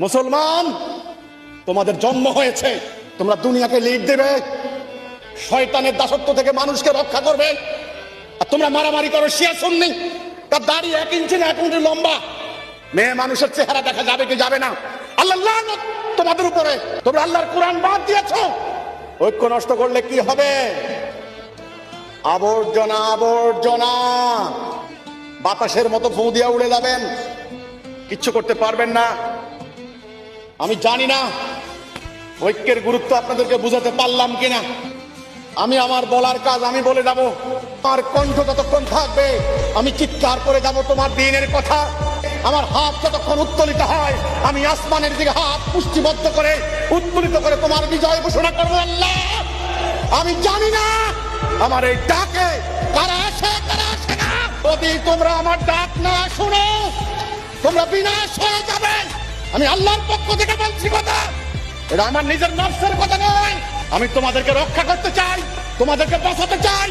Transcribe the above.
মুসলমান, তোমাদের জন্ম হয়েছে, তোমরা দুনিয়াকে লিড দেবে, শয়তানের দাসত্ব থেকে মানুষকে রক্ষা করবে। আর তোমরা মারামারি করো শিয়া সুন্নি, তার দাড়ি 1 ইঞ্চি না 1 ইঞ্চি লম্বা, মেয়ে মানুষের চেহারা দেখা যাবে কি যাবে না? আল্লাহ লানত তোমাদের উপরে, তোমরা আল্লাহর কোরআন বাদ দিয়েছো। ঐক্য নষ্ট করলে কি হবে? আবর্জনা আবর্জনা, বাতাসের মতো ফু দিয়া উড়ে যাবেন, কিচ্ছু করতে পারবেন না। আমি জানি না ঐক্যের গুরুত্ব আপনাদেরকে বুঝাতে পারলাম কিনা। আমি আমার বলার কাজ আমি বলে যাব, আমার কণ্ঠ যতক্ষণ থাকবে আমি চিৎকার করে যাব তোমার দ্বীনের কথা। আমার হাত যতক্ষণ উত্তোলিত হয় আমি আসমানের দিকে হাত পুষ্টিবদ্ধ করে উত্তোলিত করে তোমার বিজয় ঘোষণা করবো। আল্লাহ, আমি জানি না আমার এই ডাকে কারা আসে কারা আসে না। যদি তোমরা আমার ডাক না শুনো তোমরা বিনাশ হয়ে যাবে। আমি আল্লাহর পক্ষ থেকে বলছি কথা, এটা আমার নিজের নফসের কথা নয়। আমি তোমাদেরকে রক্ষা করতে চাই, তোমাদেরকে বাঁচাতে চাই।